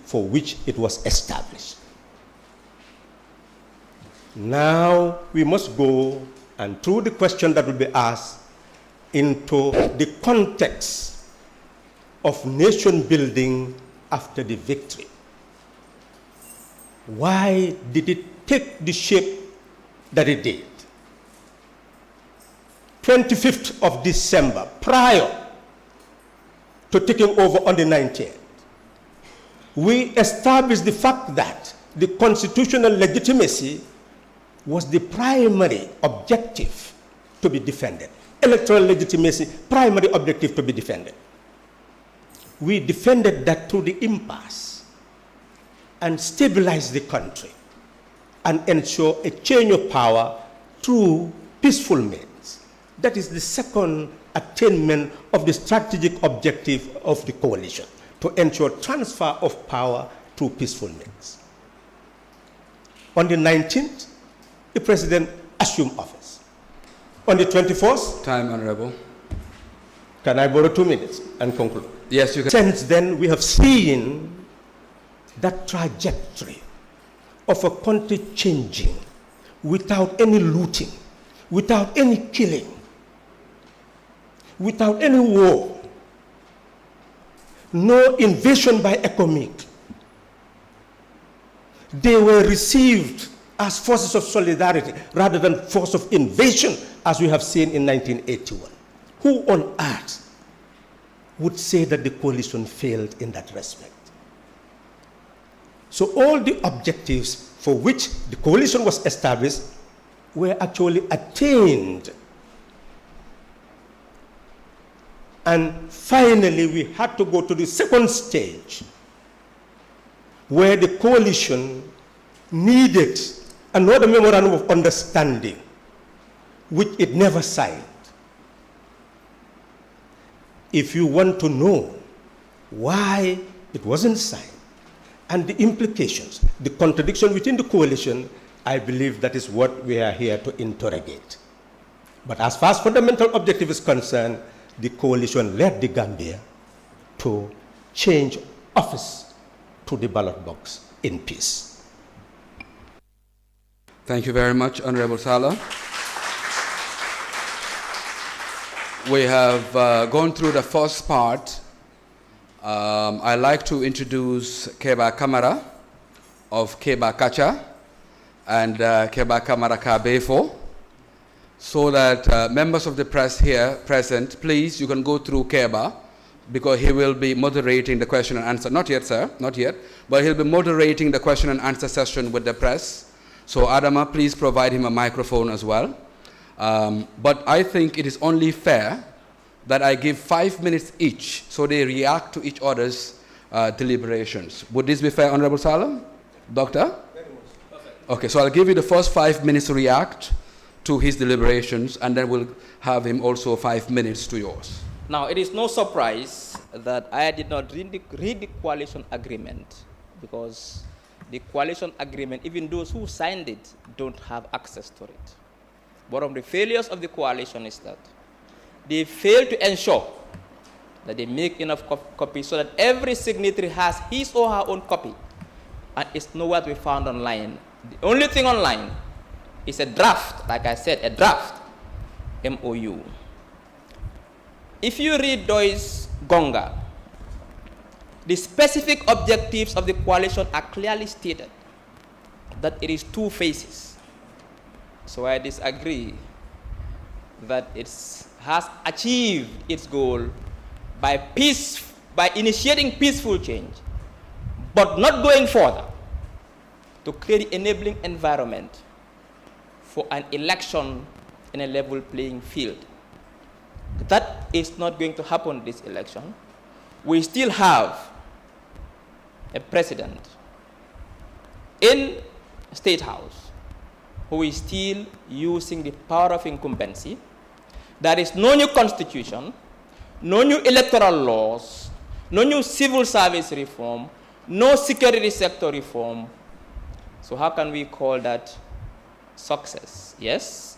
for which it was established. Now we must go, and through the question that will be asked, into the context of nation building after the victory. Why did it take the shape that it did? 25th of December, prior to taking over on the 19th, we established the fact that the constitutional legitimacy was the primary objective to be defended. Electoral legitimacy, primary objective to be defended. We defended that through the impasse and stabilized the country and ensure a change of power through peaceful means. That is the second attainment of the strategic objective of the coalition, to ensure transfer of power through peaceful means. On the 19th, the president assumed office. On the 24th... Time, Honorable. Can I borrow 2 minutes and conclude? Yes, you can. Since then, we have seen that trajectory of a country changing without any looting, without any killing, without any war, no invasion by economic. They were received as forces of solidarity rather than force of invasion, as we have seen in 1981. Who on earth would say that the coalition failed in that respect? So all the objectives for which the coalition was established were actually attained. And finally, we had to go to the second stage, where the coalition needed another memorandum of understanding, which it never signed. If you want to know why it wasn't signed and the implications, the contradiction within the coalition, I believe that is what we are here to interrogate. But as far as fundamental objective is concerned, the coalition led the Gambia to change office to the ballot box in peace. Thank you very much, Honorable Sallah. We have gone through the first part. I'd like to introduce Keba Kamara of Keba Kacha and Keba Kamara Kabefo, so that members of the press here present, please, you can go through Keba, because he will be moderating the question and answer. Not yet, sir, not yet, but he'll be moderating the question and answer session with the press. So Adama, please provide him a microphone as well. But I think it is only fair that I give 5 minutes each so they react to each other's deliberations. Would this be fair, Honorable Sallah? Doctor? Very much. Perfect. Okay, so I'll give you the first 5 minutes to react to his deliberations, and then we'll have him also 5 minutes to yours. Now, it is no surprise that I did not read the coalition agreement, because the coalition agreement, even those who signed it, don't have access to it. One of the failures of the coalition is that they fail to ensure that they make enough copies so that every signatory has his or her own copy, and it's nowhere to be found online. The only thing online is a draft, like I said, a draft MOU. If you read Doy's Gonga, the specific objectives of the coalition are clearly stated, that it is 2 phases. So I disagree that it has achieved its goal by initiating peaceful change, but not going further to create the enabling environment for an election in a level playing field. That is not going to happen this election. We still have a president in State House who is still using the power of incumbency. There is no new constitution, no new electoral laws, no new civil service reform, no security sector reform. So how can we call that success? Yes,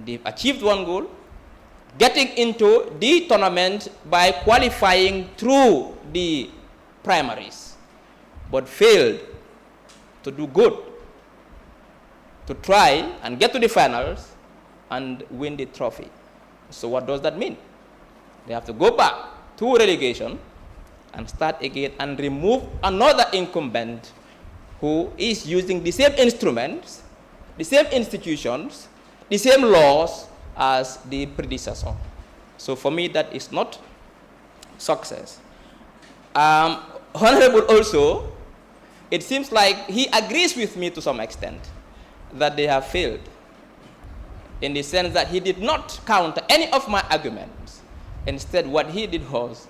they've achieved one goal, getting into the tournament by qualifying through the primaries. but failed to do good, to try and get to the finals and win the trophy. So what does that mean? They have to go back to relegation and start again and remove another incumbent who is using the same instruments, the same institutions, the same laws as the predecessor. So for me, that is not success. Honorable also, it seems like he agrees with me to some extent that they have failed, in the sense that he did not counter any of my arguments. Instead, what he did was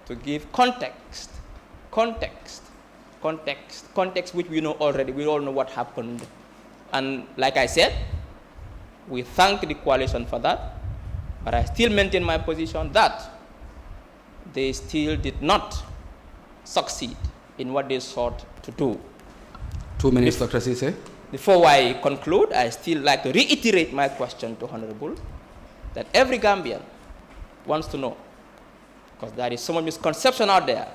to give context which we know already. We all know what happened. And like I said, we thank the coalition for that, but I still maintain my position that they still did not succeed in what they sought to do. 2 minutes, Dr. Ceesay. Before I conclude, I still like to reiterate my question to Honorable, that every Gambian wants to know, because there is so much misconception out there.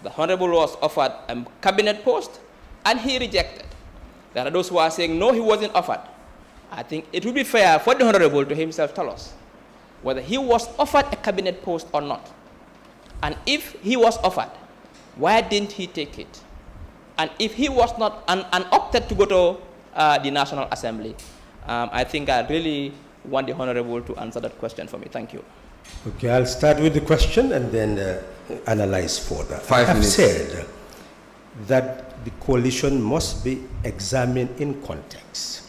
The Honorable was offered a cabinet post and he rejected. There are those who are saying, no, he wasn't offered. I think it would be fair for the Honorable to himself tell us whether he was offered a cabinet post or not. And if he was offered, why didn't he take it? And if he was not and opted to go to the National Assembly, I think I really want the Honorable to answer that question for me. Thank you. Okay, I'll start with the question and then analyze further. 5 minutes. I have said that the coalition must be examined in context.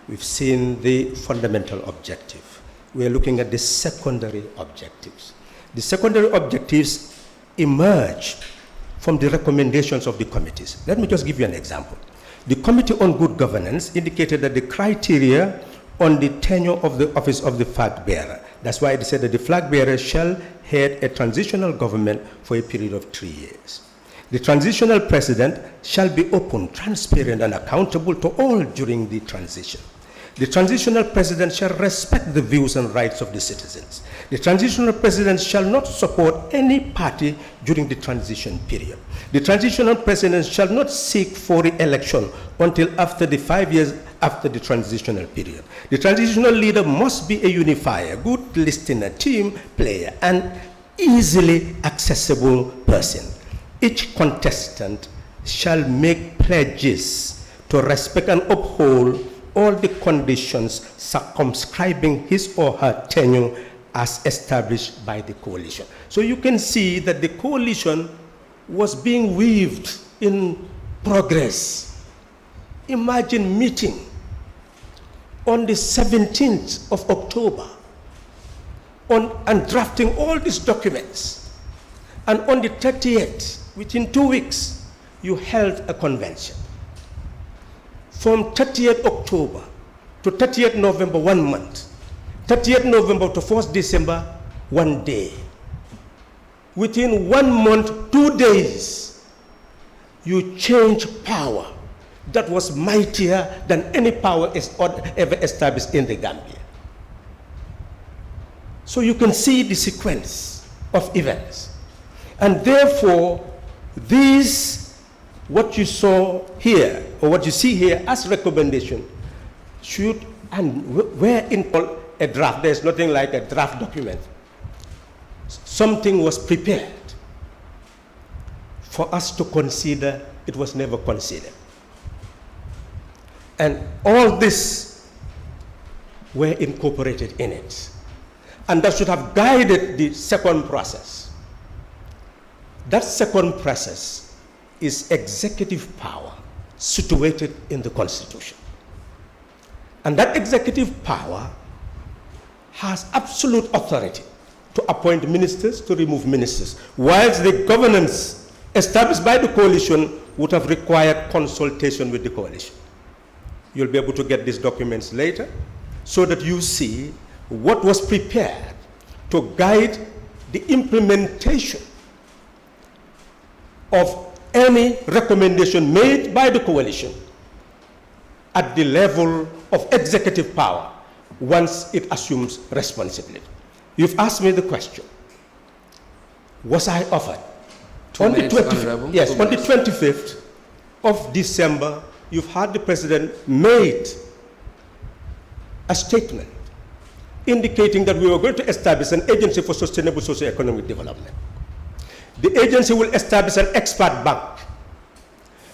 We've seen the fundamental objective. We are looking at the secondary objectives. The secondary objectives emerge from the recommendations of the committees. Let me just give you an example. The Committee on Good Governance indicated that the criteria on the tenure of the office of the flag bearer, that's why it said that the flag bearer shall head a transitional government for a period of 3 years. The transitional president shall be open, transparent, and accountable to all during the transition. The transitional president shall respect the views and rights of the citizens. The transitional president shall not support any party during the transition period. The transitional president shall not seek for re-election until after the 5 years after the transitional period. The transitional leader must be a unifier, good listener, team player, and easily accessible person. Each contestant shall make pledges to respect and uphold all the conditions circumscribing his or her tenure as established by the coalition. So you can see that the coalition was being weaved in progress. Imagine meeting on the 17th of October and drafting all these documents. And on the 30th, within 2 weeks, you held a convention. From 30th October to 30th November, 1 month. 30th November to 1st December, 1 day. Within 1 month, 2 days, you change power that was mightier than any power ever established in the Gambia. So you can see the sequence of events. And therefore, what you saw here, or what you see here as recommendation, should, and where in a draft, there's nothing like a draft document. Something was prepared for us to consider, it was never considered. And all this were incorporated in it. And that should have guided the second process. That second process is executive power situated in the Constitution. And that executive power has absolute authority to appoint ministers, to remove ministers, whilst the governance established by the coalition would have required consultation with the coalition. You'll be able to get these documents later so that you see what was prepared to guide the implementation of any recommendation made by the coalition at the level of executive power once it assumes responsibility. You've asked me the question, was I offered 2 minutes, Honorable. Yes, 2 on the minutes. 25th of December, you've had the President made a statement indicating that we were going to establish an agency for sustainable socio-economic development. The agency will establish an expert bank,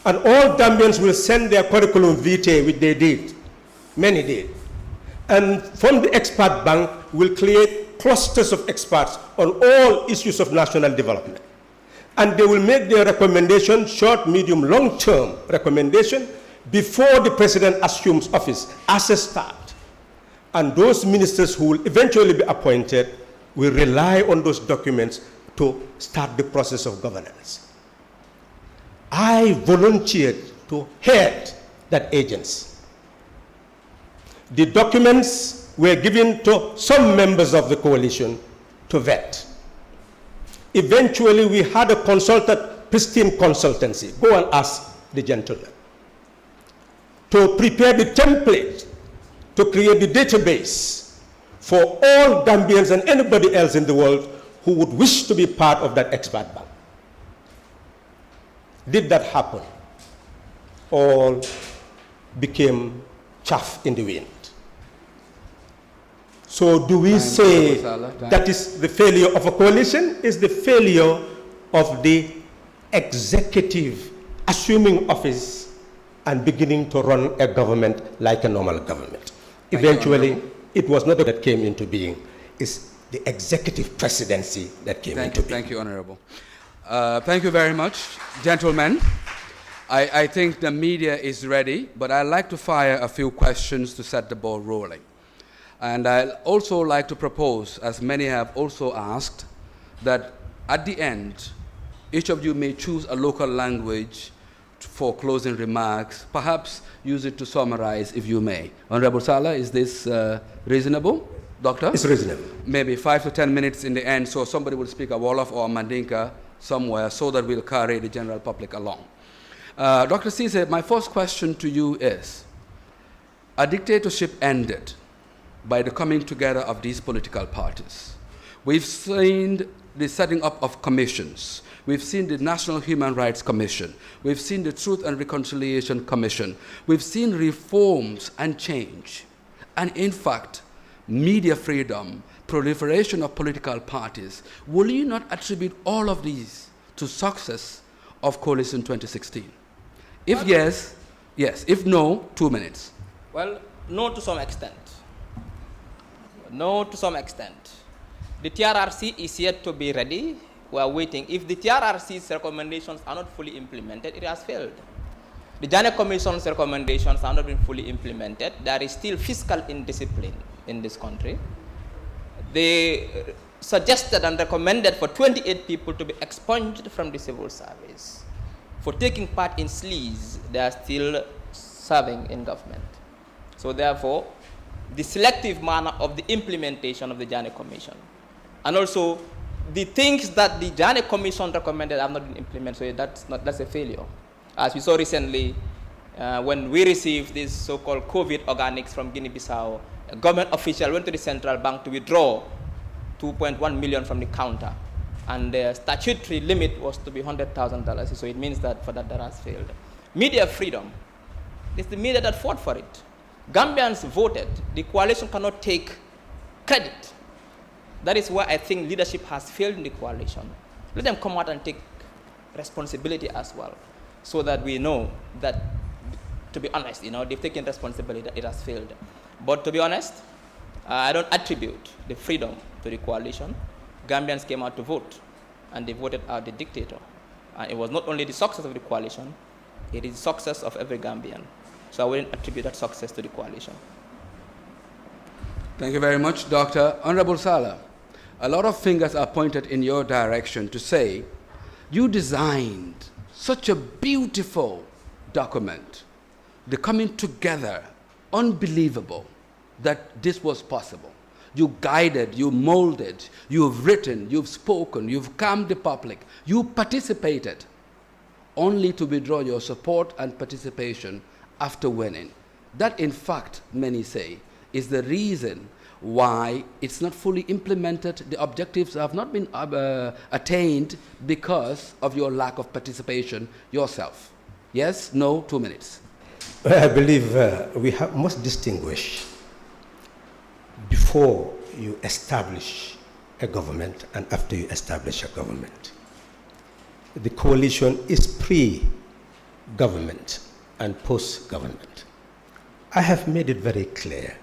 and all Gambians will send their curriculum vitae, which they did, many did. And from the expert bank, we'll create clusters of experts on all issues of national development. And they will make their recommendation, short, medium, long-term recommendation, before the President assumes office as a start. And those ministers who will eventually be appointed will rely on those documents to start the process of governance. I volunteered to head that agency. The documents were given to some members of the coalition to vet. Eventually, we had a consultant, pristine consultancy, go and ask the gentleman, to prepare the template to create the database for all Gambians and anybody else in the world who would wish to be part of that expert bank. Did that happen? All became chaff in the wind. So do we say that is the failure of a coalition? Is the failure of the executive assuming office and beginning to run a government like a normal government? Eventually, it was not that came into being. It's the executive presidency that came into being. Thank you, Honorable. Thank you very much, gentlemen. I think the media is ready, but I'd like to fire a few questions to set the ball rolling. And I'd also like to propose, as many have also asked, that at the end, each of you may choose a local language for closing remarks, perhaps use it to summarize if you may. Honorable Sallah, is this reasonable? Doctor? It's reasonable. Maybe 5 to 10 minutes in the end, so somebody will speak a Wolof or a Mandinka somewhere so that we'll carry the general public along. Dr. Ceesay, my first question to you is, a dictatorship ended by the coming together of these political parties. We've seen the setting up of commissions. We've seen the National Human Rights Commission. We've seen the Truth and Reconciliation Commission. We've seen reforms and change. And in fact, media freedom, proliferation of political parties. Will you not attribute all of these to success of Coalition 2016? If yes, yes. If no, 2 minutes. Well, no to some extent. No to some extent. The TRRC is yet to be ready. We are waiting. If the TRRC's recommendations are not fully implemented, it has failed. The Janet Commission's recommendations have not been fully implemented. There is still fiscal indiscipline in this country. They suggested and recommended for 28 people to be expunged from the civil service. For taking part in sleaze, they are still serving in government. So therefore, the selective manner of the implementation of the Janet Commission, and also the things that the Janet Commission recommended have not been implemented, so that's a failure. As we saw recently, when we received these so-called COVID organics from Guinea-Bissau, a government official went to the central bank to withdraw 2.1 million from the counter, and the statutory limit was to be $100,000. So it means that for that has failed. Media freedom. It's the media that fought for it. Gambians voted. The coalition cannot take credit. That is why I think leadership has failed in the coalition. Let them come out and take responsibility as well, so that we know that, to be honest, they've taken responsibility that it has failed. But to be honest, I don't attribute the freedom to the coalition. Gambians came out to vote, and they voted out the dictator. And it was not only the success of the coalition, it is the success of every Gambian. So I wouldn't attribute that success to the coalition. Thank you very much, Doctor. Honorable Sallah, a lot of fingers are pointed in your direction to say, you designed such a beautiful document, the coming together, unbelievable that this was possible. You guided, you molded, you've written, you've spoken, you've calmed the public, you participated, only to withdraw your support and participation after winning. That, in fact, many say, is the reason why it's not fully implemented, the objectives have not been attained because of your lack of participation yourself. Yes, no, 2 minutes. I believe we must distinguish before you establish a government and after you establish a government. The coalition is pre-government and post-government. I have made it very clear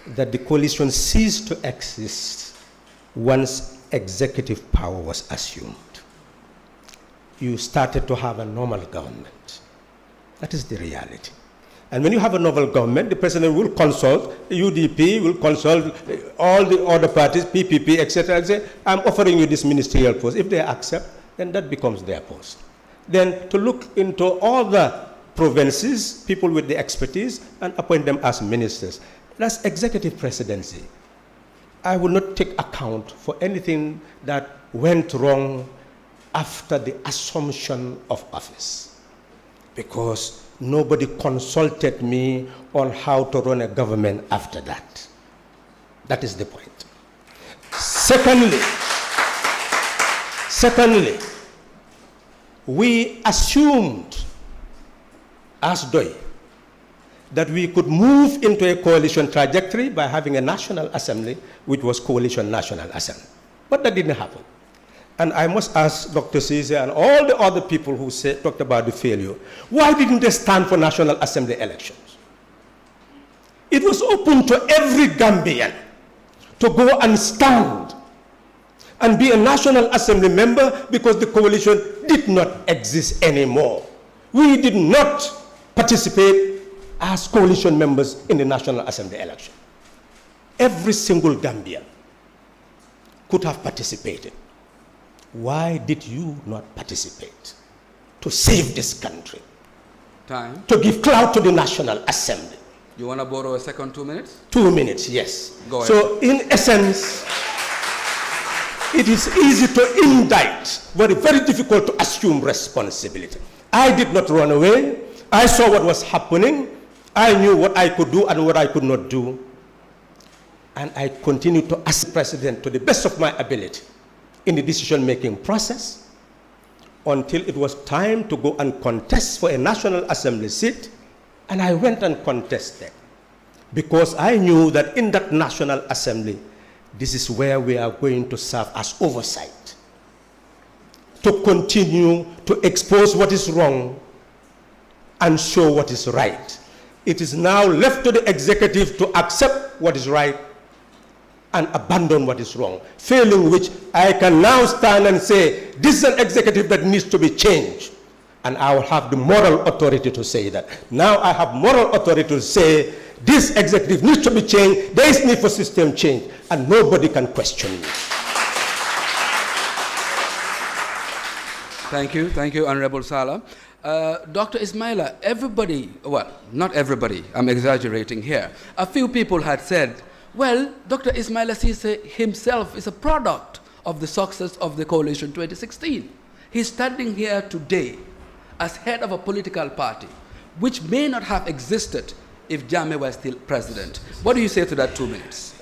that the coalition ceased to exist once executive power was assumed. You started to have a normal government. That is the reality. And when you have a novel government, the president will consult, the UDP will consult all the other parties, PPP, etc., and say, I'm offering you this ministerial post. If they accept, then that becomes their post. Then to look into all the provinces, people with the expertise, and appoint them as ministers. That's executive presidency. I will not take account for anything that went wrong after the assumption of office, because nobody consulted me on how to run a government after that. That is the point. Secondly, we assumed as DOI that we could move into a coalition trajectory by having a National Assembly, which was Coalition National Assembly. But that didn't happen. And I must ask Dr. Ceesay and all the other people who talked about the failure, why didn't they stand for National Assembly elections? It was open to every Gambian to go and stand and be a National Assembly member because the coalition did not exist anymore. We did not participate as coalition members in the National Assembly election. Every single Gambian could have participated. Why did you not participate? To save this country. Time. To give clout to the National Assembly. You want to borrow a second 2 minutes? 2 minutes, yes. Go ahead. So in essence, it is easy to indict, but very difficult to assume responsibility. I did not run away. I saw what was happening. I knew what I could do and what I could not do. And I continued to ask the president to the best of my ability in the decision-making process until it was time to go and contest for a National Assembly seat. And I went and contested because I knew that in that National Assembly, this is where we are going to serve as oversight, to continue to expose what is wrong and show what is right. It is now left to the executive to accept what is right and abandon what is wrong, failing which I can now stand and say, this is an executive that needs to be changed. And I will have the moral authority to say that. Now I have moral authority to say, this executive needs to be changed, there is need for system change, and nobody can question me. Thank you, Honorable Sallah. Dr. Ismaila, everybody, well, not everybody, I'm exaggerating here. A few people had said, well, Dr. Ismaila Ceesay himself is a product of the success of the coalition 2016. He's standing here today as head of a political party, which may not have existed if Jammeh was still president. What do you say to that 2 minutes?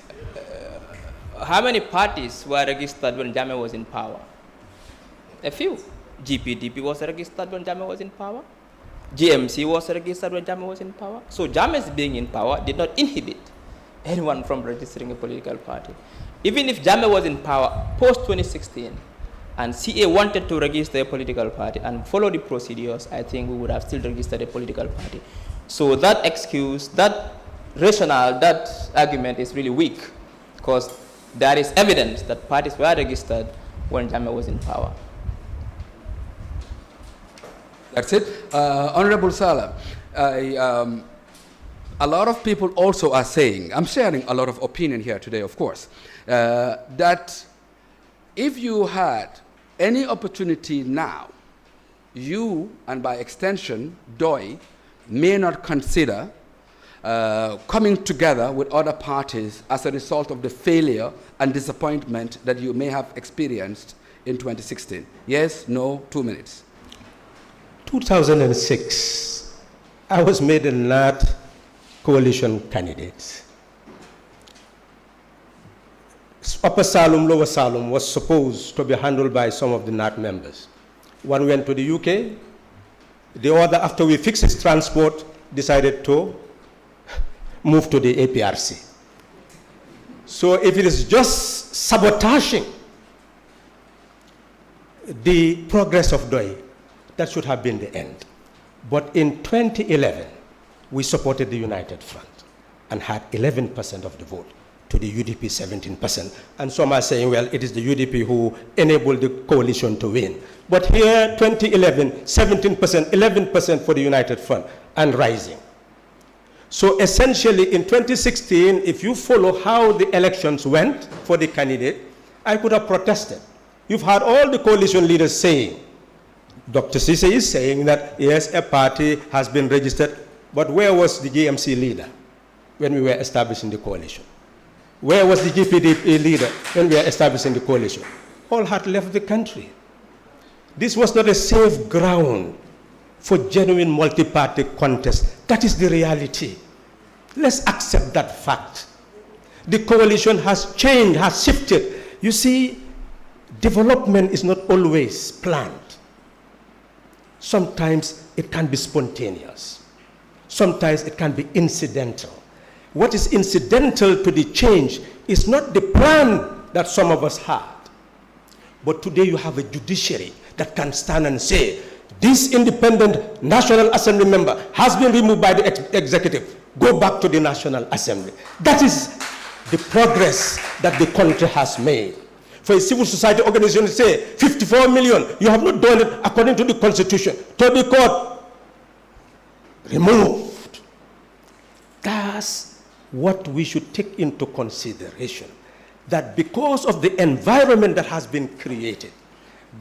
How many parties were registered when Jammeh was in power? A few. GPDP was registered when Jammeh was in power. GMC was registered when Jammeh was in power. So Jammeh's being in power did not inhibit anyone from registering a political party. Even if Jammeh was in power post-2016 and CA wanted to register a political party and follow the procedures, I think we would have still registered a political party. So that excuse, that rationale, that argument is really weak because there is evidence that parties were registered when Jammeh was in power. That's it. Honorable Sallah, a lot of people also are saying, I'm sharing a lot of opinion here today, of course, that if you had any opportunity now, you, and by extension, DOI, may not consider coming together with other parties as a result of the failure and disappointment that you may have experienced in 2016. Yes, no, 2 minutes. 2006, I was made a NAT coalition candidate. Upper Salum, Lower Salum was supposed to be handled by some of the NAT members. One went to the UK, the other, after we fixed its transport, decided to move to the APRC. So if it is just sabotaging the progress of DOI, that should have been the end. But in 2011, we supported the United Front and had 11% of the vote to the UDP 17%. And some are saying, well, it is the UDP who enabled the coalition to win. But here, 2011, 17%, 11% for the United Front and rising. So essentially in 2016, if you follow how the elections went for the candidate, I could have protested. You've heard all the coalition leaders saying, Dr. Ceesay is saying that yes, a party has been registered, but where was the GMC leader when we were establishing the coalition? Where was the GPDP leader when we were establishing the coalition? All had left the country. This was not a safe ground for genuine multi-party contest. That is the reality. Let's accept that fact. The coalition has changed, has shifted. You see, development is not always planned. Sometimes it can be spontaneous. Sometimes it can be incidental. What is incidental to the change is not the plan that some of us had. But today you have a judiciary that can stand and say, this independent National Assembly member has been removed by the executive. Go back to the National Assembly. That is the progress that the country has made. For a civil society organization to say, 54 million, you have not done it according to the Constitution. To the court, removed. That's what we should take into consideration. That because of the environment that has been created,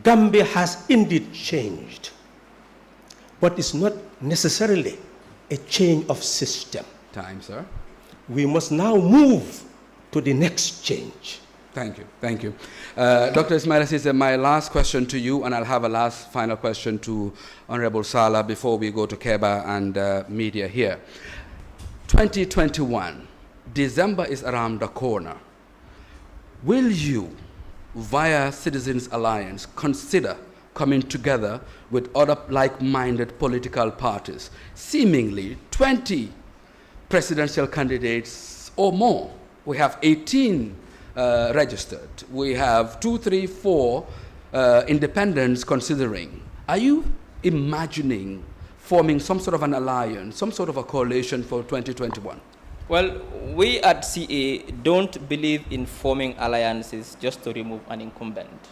Gambia has indeed changed. But it's not necessarily a change of system. Time, sir. We must now move to the next change. Thank you, thank you. Dr. Ismaila Ceesay, my last question to you, and I'll have a last final question to Honorable Sallah before we go to Keba and media here. 2021, December is around the corner. Will you, via Citizens Alliance, consider coming together with other like-minded political parties? Seemingly 20 presidential candidates or more. We have 18 registered. We have 2, 3, 4 independents considering. Are you imagining forming some sort of an alliance, some sort of a coalition for 2021? Well, we at CA don't believe in forming alliances just to remove an incumbent.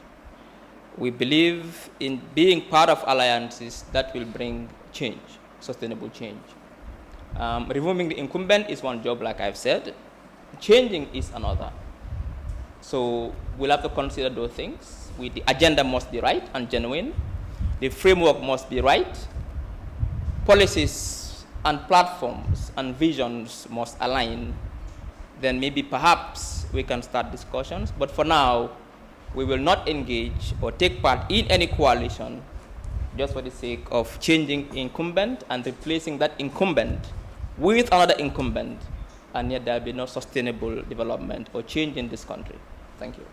We believe in being part of alliances that will bring change, sustainable change. Removing the incumbent is one job, like I've said. Changing is another. So we'll have to consider those things. The agenda must be right and genuine. The framework must be right. Policies and platforms and visions must align. Then maybe perhaps we can start discussions. But for now, we will not engage or take part in any coalition just for the sake of changing incumbent and replacing that incumbent with another incumbent, and yet there will be no sustainable development or change in this country. Thank you.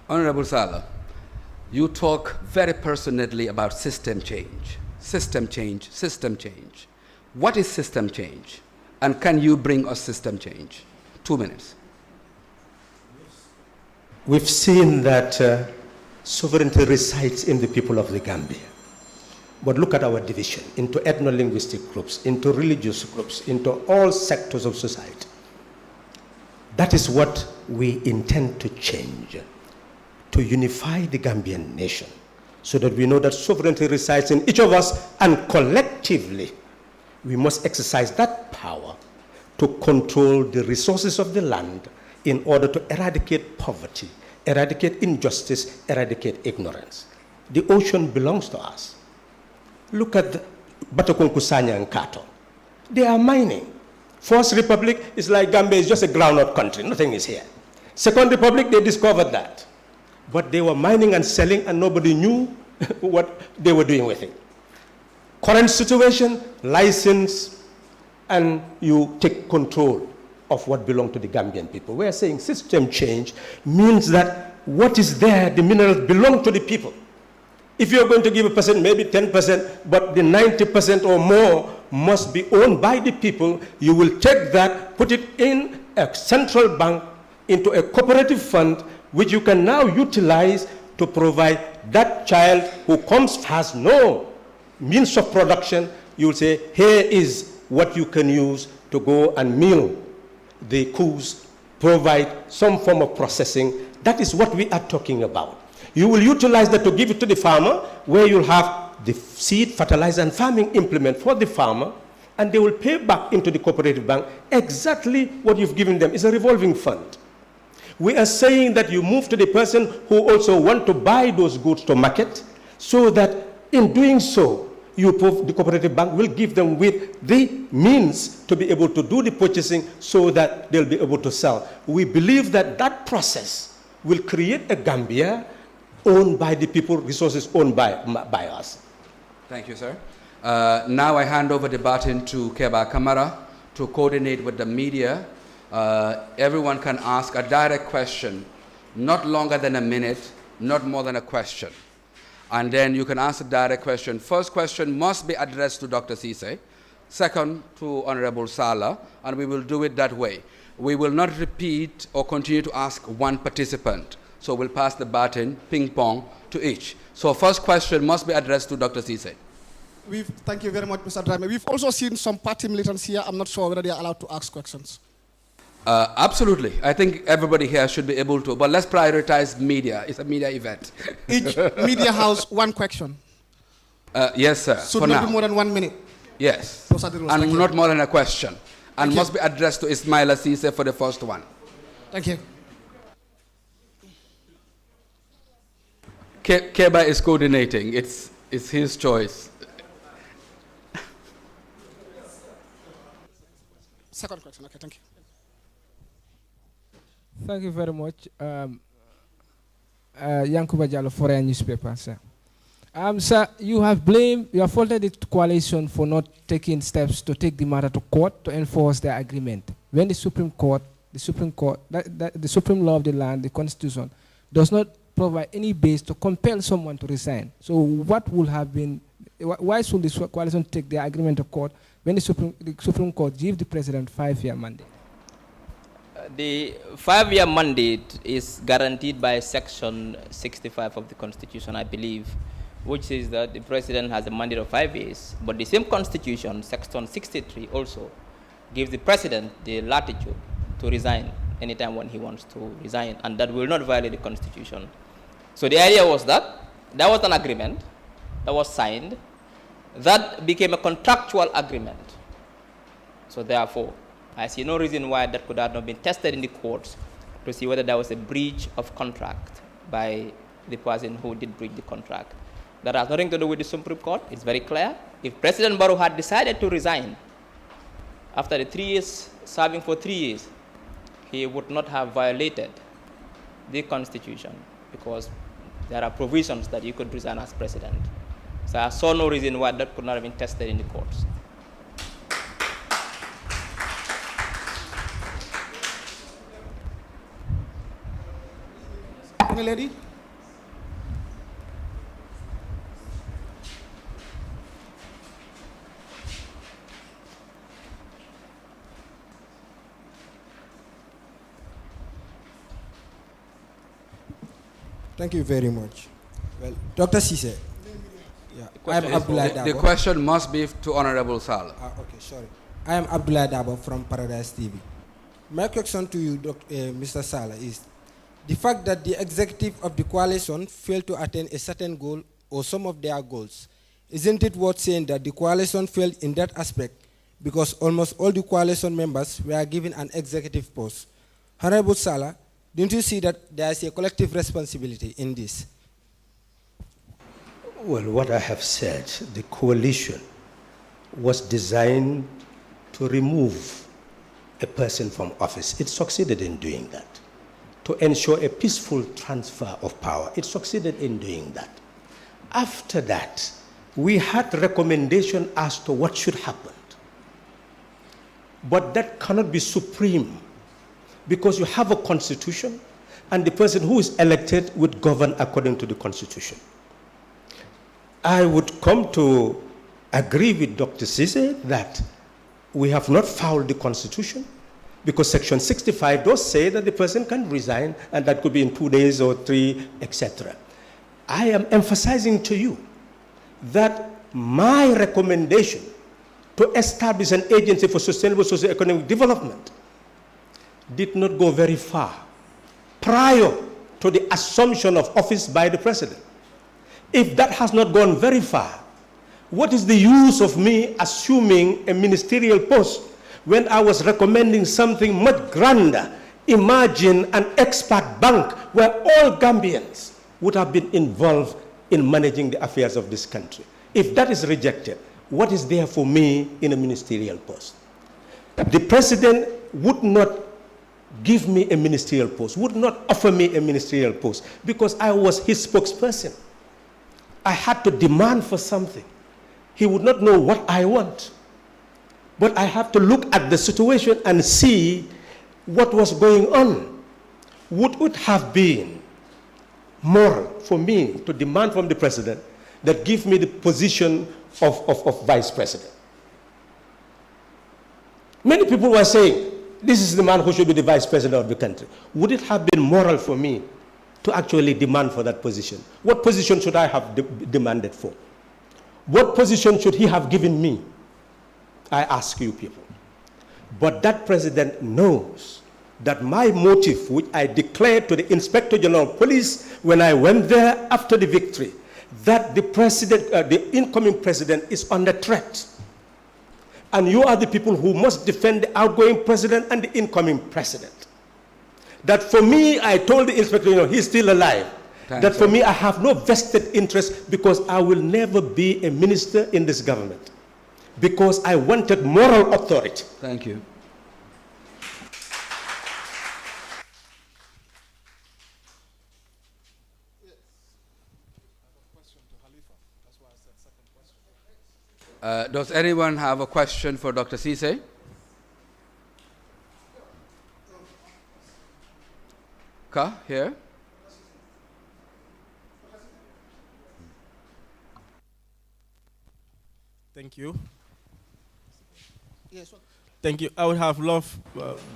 Honorable Sallah, you talk very passionately about system change. System change, system change. What is system change? And can you bring us system change? 2 minutes. We've seen that sovereignty resides in the people of the Gambia. But look at our division into ethno-linguistic groups, into religious groups, into all sectors of society. That is what we intend to change, to unify the Gambian nation, so that we know that sovereignty resides in each of us, and collectively we must exercise that power to control the resources of the land in order to eradicate poverty, eradicate injustice, eradicate ignorance. The ocean belongs to us. Look at Batakunkusanya and Kato. They are mining. First Republic is like Gambia is just a groundnut country. Nothing is here. Second Republic, they discovered that. But they were mining and selling, and nobody knew what they were doing with it. Current situation, license and you take control of what belongs to the Gambian people. We are saying system change means that what is there, the minerals belong to the people. If you're going to give a percent, maybe 10%, but the 90% or more must be owned by the people, you will take that, put it in a central bank, into a cooperative fund, which you can now utilize to provide that child who comes, has no means of production. You will say, here is what you can use to go and mill the cows, provide some form of processing. That is what we are talking about. You will utilize that to give it to the farmer, where you'll have the seed, fertilizer, and farming implement for the farmer, and they will pay back into the cooperative bank exactly what you've given them. It's a revolving fund. We are saying that you move to the person who also want to buy those goods to market, so that in doing so, the cooperative bank will give them with the means to be able to do the purchasing so that they'll be able to sell. We believe that that process will create a Gambia owned by the people, resources owned by us. Thank you, sir. Now I hand over the baton to Keba Kamara to coordinate with the media. Everyone can ask a direct question, not longer than a minute, not more than a question. And then you can ask a direct question. First question must be addressed to Dr. Ceesay. Second, to Honorable Sallah, and we will do it that way. We will not repeat or continue to ask one participant. So we'll pass the baton, ping pong, to each. So first question must be addressed to Dr. Ceesay. Thank you very much, Mr. Drame. We've also seen some party militants here. I'm not sure whether they are allowed to ask questions. Absolutely. I think everybody here should be able to, but let's prioritize media. It's a media event. Each media house, one question. Yes, sir. Should not be more than 1 minute. Yes. Those are the rules. And not more than a question. And Thank must you. be addressed to Ismaila Ceesay for the first one. Thank you. Keba is coordinating. It's his choice. Second question. Okay, thank you. Thank you very much. Yankuba Jallo, Foreign Newspaper, sir. Sir, you have faulted the coalition for not taking steps to take the matter to court to enforce their agreement. When the Supreme law of the land, the Constitution, does not provide any base to compel someone to resign. So what would have been, why should the coalition take their agreement to court when the Supreme Court gives the president 5-year mandate? The 5-year mandate is guaranteed by Section 65 of the Constitution, I believe, which says that the president has a mandate of 5 years. But the same Constitution, Section 63, also gives the president the latitude to resign anytime when he wants to resign, and that will not violate the Constitution. So the idea was that there was an agreement that was signed that became a contractual agreement. So therefore, I see no reason why that could have not been tested in the courts to see whether there was a breach of contract by the person who did breach the contract. That has nothing to do with the Supreme Court. It's very clear. If President Barrow had decided to resign after the 3 years, serving for 3 years, he would not have violated the Constitution because there are provisions that you could resign as president. So I saw no reason why that could not have been tested in the courts. Lady? Thank you very much. Well, Dr. Ceesay. Yeah, I am Abdullah Dabo. The question must be to Honorable Sallah. Okay, sorry. I am Abdullah Dabo from Paradise TV. My question to you, Mr. Sallah, is the fact that the executive of the coalition failed to attain a certain goal or some of their goals. Isn't it worth saying that the coalition failed in that aspect because almost all the coalition members were given an executive post? Honorable Sallah, don't you see that there is a collective responsibility in this? Well, what I have said, the coalition was designed to remove a person from office. It succeeded in doing that. To ensure a peaceful transfer of power. It succeeded in doing that. After that, we had recommendation as to what should happen. But that cannot be supreme, because you have a constitution, and the person who is elected would govern according to the constitution. I would come to agree with Dr. Ceesay that we have not fouled the constitution, because section 65 does say that the person can resign, and that could be in 2 days or 3, etc. I am emphasizing to you that my recommendation to establish an agency for sustainable socio-economic development did not go very far prior to the assumption of office by the president. If that has not gone very far, what is the use of me assuming a ministerial post when I was recommending something much grander? Imagine an expert bank where all Gambians would have been involved in managing the affairs of this country. If that is rejected, what is there for me in a ministerial post? The president would not give me a ministerial post, would not offer me a ministerial post, because I was his spokesperson. I had to demand for something. He would not know what I want. But I have to look at the situation and see what was going on. Would it have been moral for me to demand from the president that give me the position of vice president? Many people were saying, this is the man who should be the vice president of the country. Would it have been moral for me to actually demand for that position? What position should I have demanded for? What position should he have given me? I ask you people. But that president knows that my motive, which I declared to the Inspector General of Police when I went there after the victory, that the president, the incoming president is under threat. And you are the people who must defend the outgoing president and the incoming president. That for me, I told the Inspector General, he's still alive. That for me, I have no vested interest, because I will never be a minister in this government, because I wanted moral authority. Thank you. Does anyone have a question for Dr. Ceesay? Here. Thank you. Yes. Thank you. I would have loved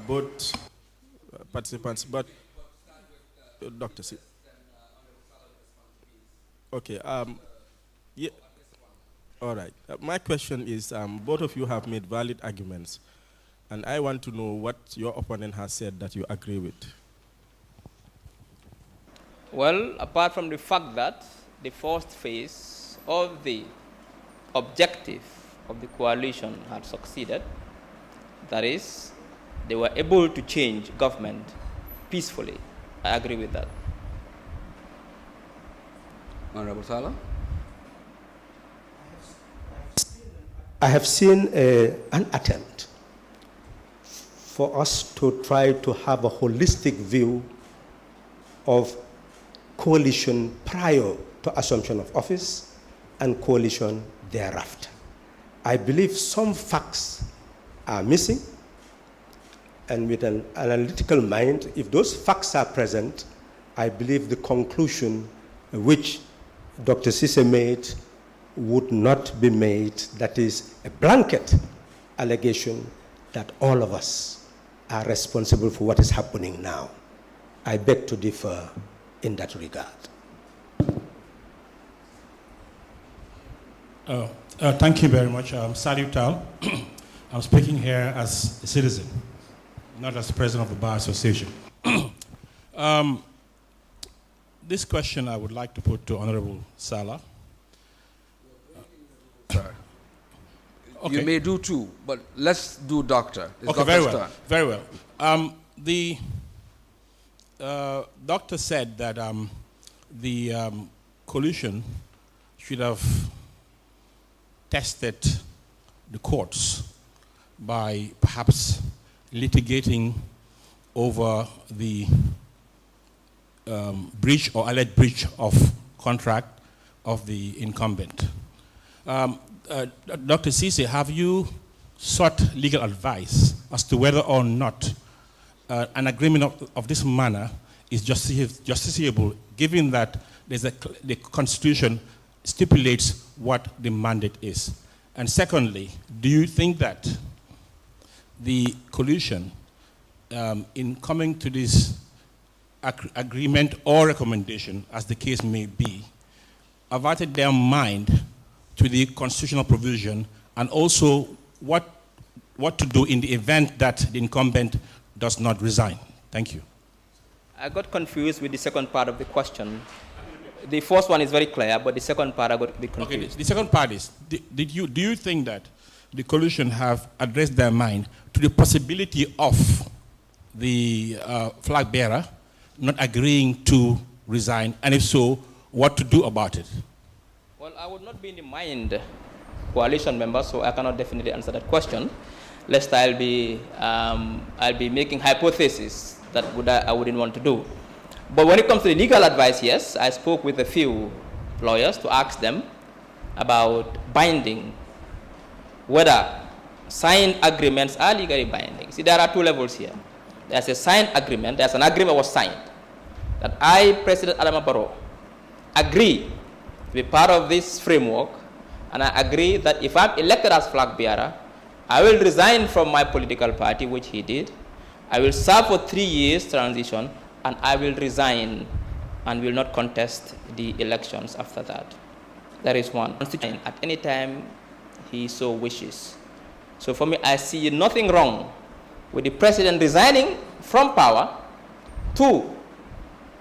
both participants, but Dr. C. Okay. Yeah. All right. My question is, both of you have made valid arguments, and I want to know what your opponent has said that you agree with. Well, apart from the fact that the first phase of the objective of the coalition had succeeded, that is, they were able to change government peacefully. I agree with that. Honorable Sallah? I have seen an attempt for us to try to have a holistic view of coalition prior to assumption of office and coalition thereafter. I believe some facts are missing, and with an analytical mind, if those facts are present, I believe the conclusion which Dr. Ceesay made would not be made, that is a blanket allegation that all of us are responsible for what is happening now. I beg to differ in that regard. Thank you very much. Salute Tal. I'm speaking here as a citizen, not as president of the Bar Association. This question I would like to put to Honorable Sallah. Sorry. Okay. You may do two, but let's do doctor. It's Okay, very well. turn. Very well. The doctor said that the coalition should have tested the courts by perhaps litigating over the breach or alleged breach of contract of the incumbent. Dr. Ceesay, have you sought legal advice as to whether or not an agreement of this manner is justiciable, given that the Constitution stipulates what the mandate is? And secondly, do you think that the coalition, in coming to this agreement or recommendation, as the case may be, averted their mind to the constitutional provision, and also what to do in the event that the incumbent does not resign? Thank you. I got confused with the second part of the question. The first one is very clear, but the second part I got a bit confused. Okay, the second part is, do you think that the coalition have addressed their mind to the possibility of the flag bearer not agreeing to resign, and if so, what to do about it? Well, I would not be in the mind coalition member, so I cannot definitely answer that question. Lest I'll be making hypotheses that I wouldn't want to do. But when it comes to the legal advice, yes, I spoke with a few lawyers to ask them about binding, whether signed agreements are legally binding. See, there are two levels here. There's a signed agreement. There's an agreement was signed that I, President Adama Barrow, agree to be part of this framework, and I agree that if I'm elected as flag bearer, I will resign from my political party, which he did. I will serve for 3 years transition, and I will resign and will not contest the elections after that. That is one. At any time he so wishes. So for me, I see nothing wrong with the president resigning from power to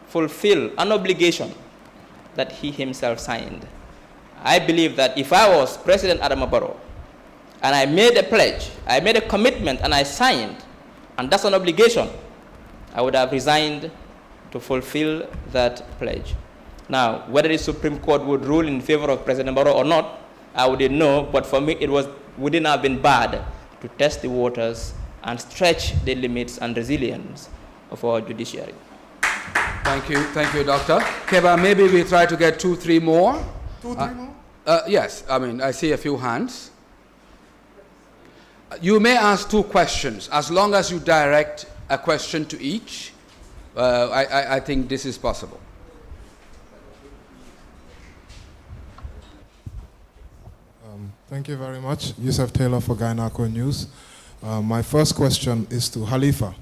fulfill an obligation that he himself signed. I believe that if I was President Adama Barrow and I made a pledge, I made a commitment and I signed, and that's an obligation, I would have resigned to fulfill that pledge. Now, whether the Supreme Court would rule in favor of President Barrow or not, I wouldn't know, but for me, wouldn't have been bad to test the waters and stretch the limits and resilience of our judiciary. Thank you, Doctor. Keba, maybe we try to get 2-3 more. 2-3 more? Yes, I mean, I see a few hands. You may ask 2 questions, as long as you direct a question to each. I think this is possible. Thank you very much. Yusuf Taylor for Guynarco News. My first question is to Halifa.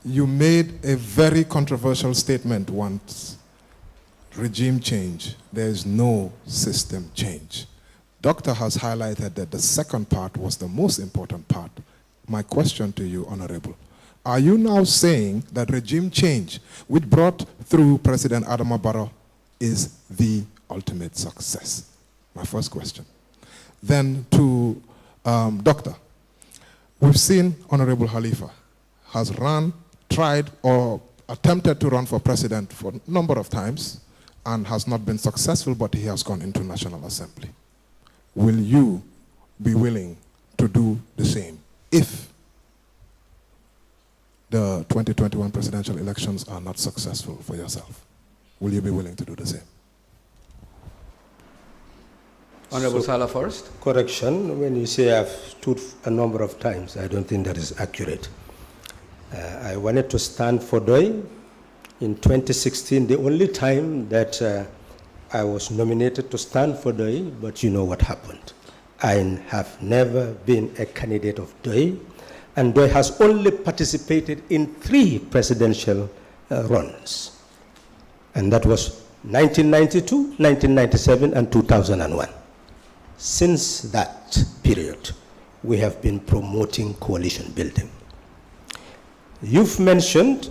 You made a very controversial statement once. Regime change. There is no system change. Doctor has highlighted that the second part was the most important part. My question to you, Honorable, are you now saying that regime change, which brought through President Adama Barrow, is the ultimate success? My first question. Then to Doctor, we've seen Honorable Halifa has tried or attempted to run for president for a number of times and has not been successful, but he has gone into National Assembly. Will you be willing to do the same if the 2021 presidential elections are not successful for yourself? Will you be willing to do the same? Honorable Sallah first. Correction, when you say I've stood a number of times, I don't think that is accurate. I wanted to stand for Doi in 2016, the only time that I was nominated to stand for Doi, but you know what happened. I have never been a candidate of Doi, and Doi has only participated in 3 presidential runs. And that was 1992, 1997, and 2001. Since that period, we have been promoting coalition building. You've mentioned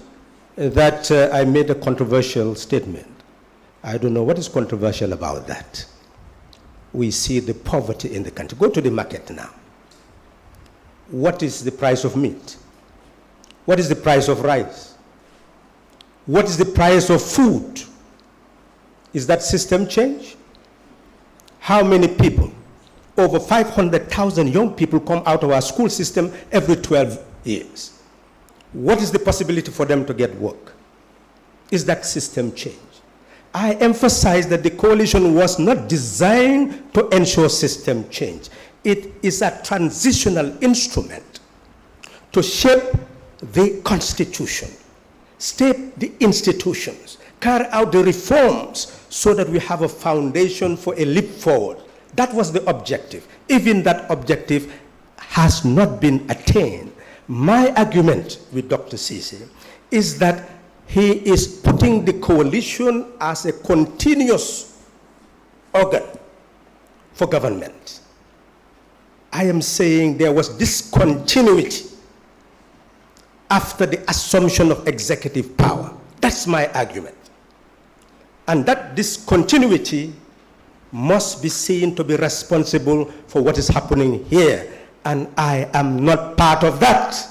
that I made a controversial statement. I don't know what is controversial about that. We see the poverty in the country. Go to the market now. What is the price of meat? What is the price of rice? What is the price of food? Is that system change? How many people? Over 500,000 young people come out of our school system every 12 years. What is the possibility for them to get work? Is that system change? I emphasize that the coalition was not designed to ensure system change. It is a transitional instrument to shape the Constitution, shape the institutions, carry out the reforms so that we have a foundation for a leap forward. That was the objective. Even that objective has not been attained. My argument with Dr. Ceesay is that he is putting the coalition as a continuous organ for government. I am saying there was discontinuity after the assumption of executive power. That's my argument. And that discontinuity must be seen to be responsible for what is happening here. And I am not part of that.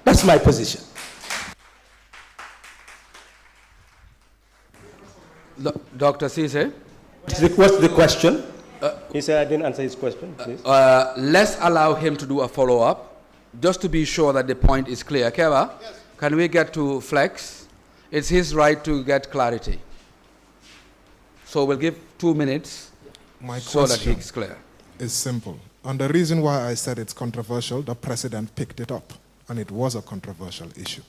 That's my position. Dr. Ceesay? What's the question? He said I didn't answer his question, please. Let's allow him to do a follow-up, just to be sure that the point is clear. Keva, yes. Can we get to Flex? It's his right to get clarity. So we'll give 2 minutes so that he's clear. It's simple. And the reason why I said it's controversial, the president picked it up, and it was a controversial issue.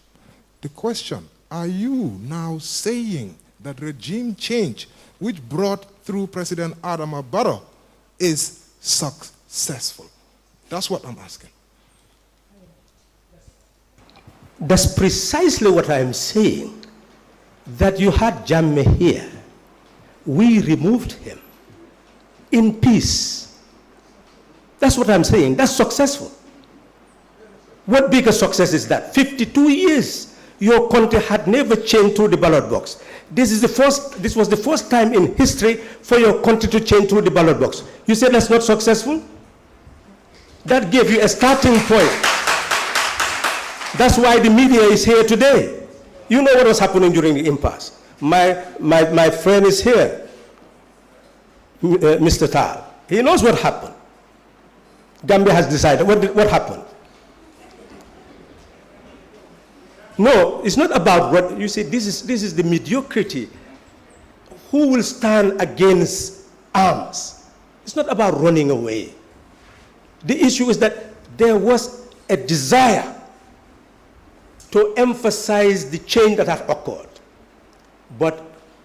The question, are you now saying that regime change, which brought through President Adama Barrow, is successful? That's what I'm asking. That's precisely what I'm saying. That you had Jammeh here. We removed him in peace. That's what I'm saying. That's successful. What bigger success is that? 52 years. Your country had never changed through the ballot box. This was the first time in history for your country to change through the ballot box. You said that's not successful? That gave you a starting point. That's why the media is here today. You know what was happening during the impasse. My friend is here, Mr. Tal. He knows what happened. Gambia has decided. What happened? No, it's not about what you say. This is the mediocrity. Who will stand against arms? It's not about running away. The issue is that there was a desire to emphasize the change that had occurred, but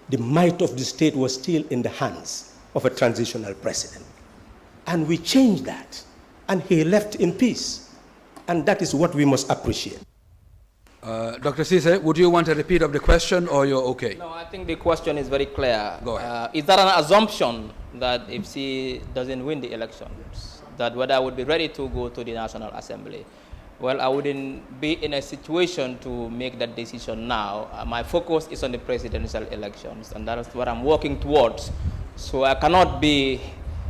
the might of the state was still in the hands of a transitional president. And we changed that, and he left in peace. And that is what we must appreciate. Dr. Ceesay, would you want a repeat of the question, or you're okay? No, I think the question is very clear. Go ahead. Is there an assumption that if she doesn't win the elections, that whether I would be ready to go to the National Assembly? Well, I wouldn't be in a situation to make that decision now. My focus is on the presidential elections, and that is what I'm working towards. So I cannot be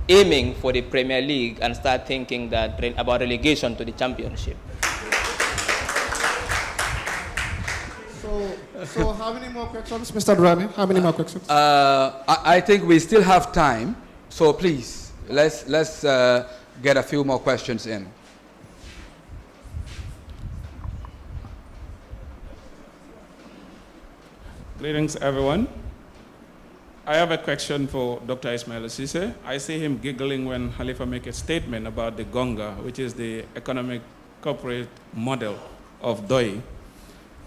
aiming for the Premier League and start thinking that about relegation to the championship. So how many more questions, Mr. Durrani? How many more questions? I think we still have time, so please, let's get a few more questions in. Greetings, everyone. I have a question for Dr. Ismaila Ceesay. I see him giggling when Halifa makes a statement about the Gonga, which is the economic corporate model of DOI.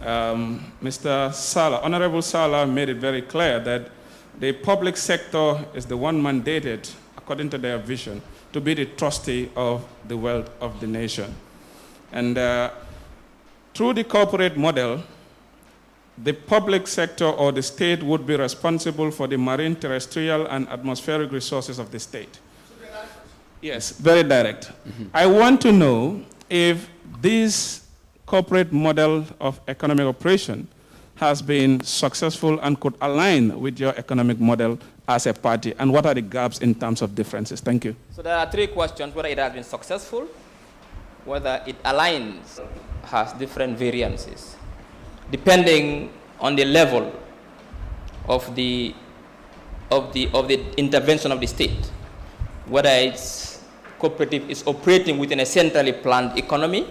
Mr. Sallah, Honorable Sallah made it very clear that the public sector is the one mandated, according to their vision, to be the trustee of the wealth of the nation. And through the corporate model, the public sector or the state would be responsible for the marine, terrestrial, and atmospheric resources of the state. Yes, very direct. I want to know if this corporate model of economic operation has been successful and could align with your economic model as a party, and what are the gaps in terms of differences? Thank you. So there are three questions: whether it has been successful, whether it aligns, has different variances, depending on the level of the intervention of the state, whether its cooperative is operating within a centrally planned economy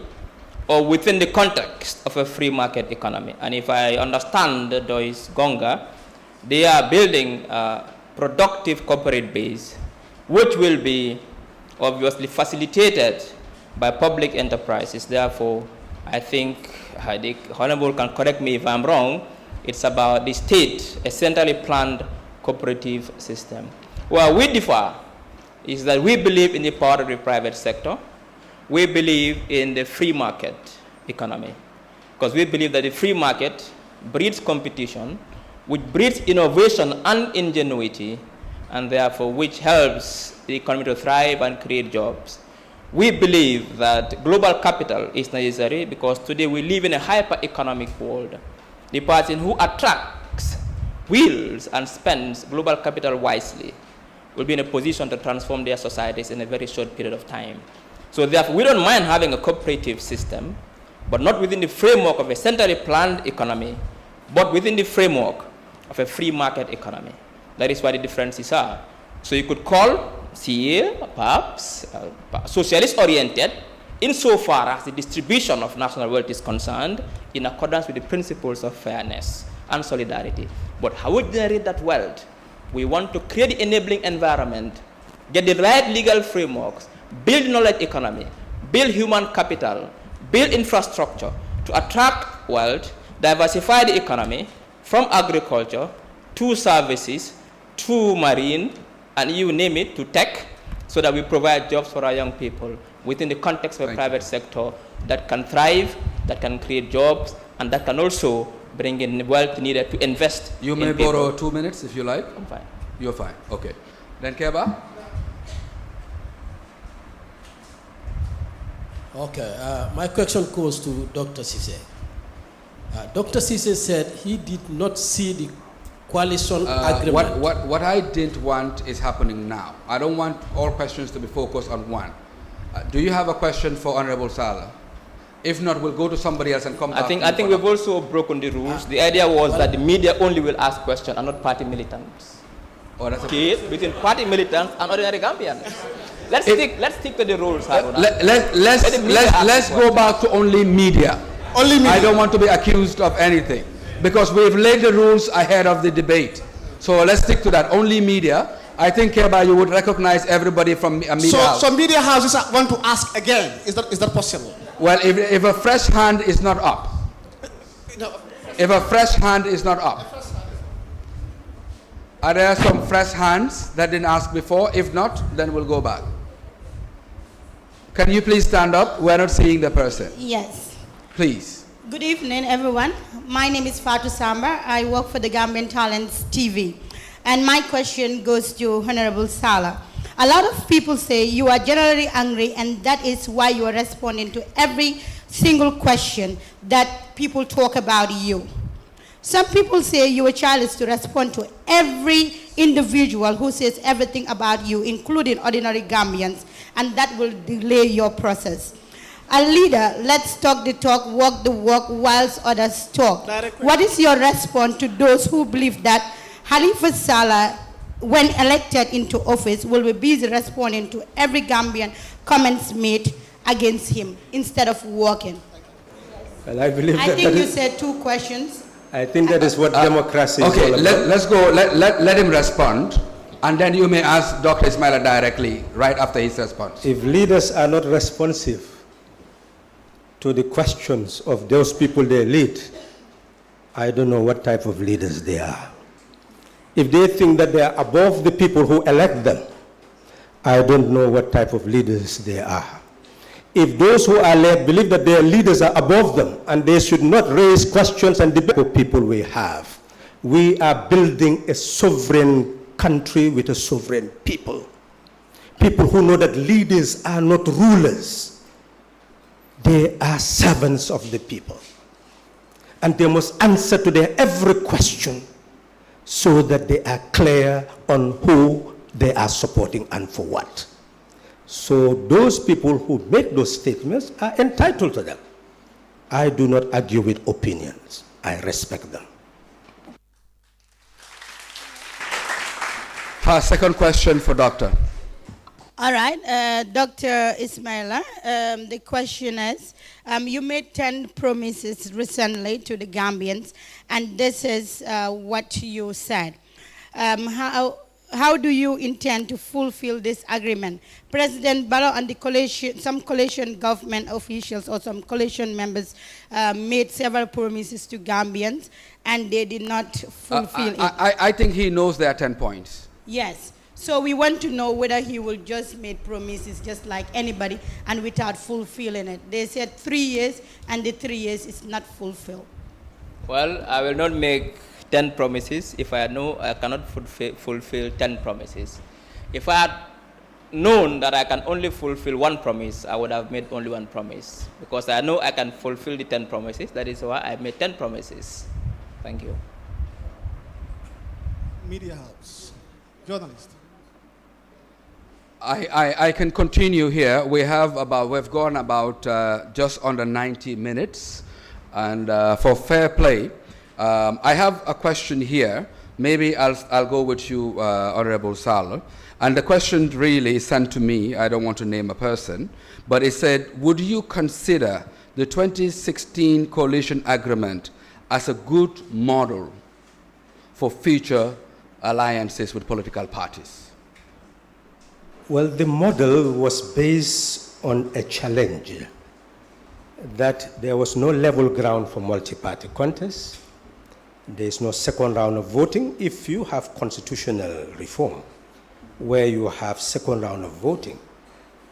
or within the context of a free market economy. And if I understand the DOI's Gonga, they are building a productive corporate base, which will be obviously facilitated by public enterprises. Therefore, I think the Honorable can correct me if I'm wrong, it's about the state, a centrally planned cooperative system. Where we differ is that we believe in the power of the private sector. We believe in the free market economy, because we believe that the free market breeds competition, which breeds innovation and ingenuity, and therefore which helps the economy to thrive and create jobs. We believe that global capital is necessary because today we live in a hyper-economic world. The person who attracts, wills, and spends global capital wisely will be in a position to transform their societies in a very short period of time. So therefore, we don't mind having a cooperative system, but not within the framework of a centrally planned economy, but within the framework of a free market economy. That is why the differences are. So you could call CA, perhaps, socialist-oriented, insofar as the distribution of national wealth is concerned, in accordance with the principles of fairness and solidarity. But how would we generate that wealth? We want to create the enabling environment, get the right legal frameworks, build knowledge economy, build human capital, build infrastructure to attract wealth, diversify the economy from agriculture to services to marine, and you name it, to tech, so that we provide jobs for our young people within the context of a private sector that can thrive, that can create jobs, and that can also bring in wealth needed to invest. You may borrow 2 minutes if you like. I'm fine. You're fine. Okay. Then Keba? Okay. My question goes to Dr. Ceesay. Dr. Ceesay said he did not see the coalition agreement. What I didn't want is happening now. I don't want all questions to be focused on one. Do you have a question for Honorable Sallah? If not, we'll go to somebody else and come back. I think we've also broken the rules. The idea was that the media only will ask questions and not party militants. Oh, that's okay, between party militants and ordinary Gambians. Let's stick to the rules, Haruna. Let's go back to only media. Only media. I don't want to be accused of anything, because we've laid the rules ahead of the debate. So let's stick to that. Only media. I think, Keba, you would recognize everybody from a media house. So media houses want to ask again. Is that possible? Well, if a fresh hand is not up. No. If a fresh hand is not up. Are there some fresh hands that didn't ask before? If not, then we'll go back. Can you please stand up? We're not seeing the person. Yes. Please. Good evening, everyone. My name is Fatou Samba. I work for the Gambian Talents TV. And my question goes to Honorable Sallah. A lot of people say you are generally angry, and that is why you are responding to every single question that people talk about you. Some people say you are childish to respond to every individual who says everything about you, including ordinary Gambians, and that will delay your process. A leader, let's talk the talk, walk the walk, whilst others talk. What is your response to those who believe that Halifa Sallah, when elected into office, will be busy responding to every Gambian comments made against him instead of working? Well, I believe I think you said 2 questions. I think that is what democracy is all about. Let's go. Let him respond, and then you may ask Dr. Ismaila directly right after his response. If leaders are not responsive to the questions of those people they lead, I don't know what type of leaders they are. If they think that they are above the people who elect them, I don't know what type of leaders they are. If those who are led believe that their leaders are above them and they should not raise questions and debate for people we have, we are building a sovereign country with a sovereign people. People who know that leaders are not rulers. They are servants of the people. And they must answer to their every question so that they are clear on who they are supporting and for what. So those people who make those statements are entitled to them. I do not argue with opinions. I respect them. Second question for Doctor. All right, Dr. Ismaila, the question is, you made 10 promises recently to the Gambians, and this is what you said. how do you intend to fulfill this agreement? President Barrow and the coalition, some coalition government officials or some coalition members made several promises to Gambians, and they did not fulfill it. I think he knows there are 10 points. Yes. So we want to know whether he will just make promises just like anybody and without fulfilling it. They said 3 years, and the 3 years is not fulfilled. Well, I will not make 10 promises if I know I cannot fulfill 10 promises. If I had known that I can only fulfill 1 promise, I would have made only 1 promise. Because I know I can fulfill the 10 promises. That is why I made 10 promises. Thank you. Media house, journalist. I can continue here. We've gone about just under 90 minutes, and for fair play, I have a question here. Maybe I'll go with you, Honorable Sallah. And the question really is sent to me. I don't want to name a person, but it said, would you consider the 2016 coalition agreement as a good model for future alliances with political parties? Well, the model was based on a challenge that there was no level ground for multi-party contests. There is no second round of voting. If you have constitutional reform where you have second round of voting,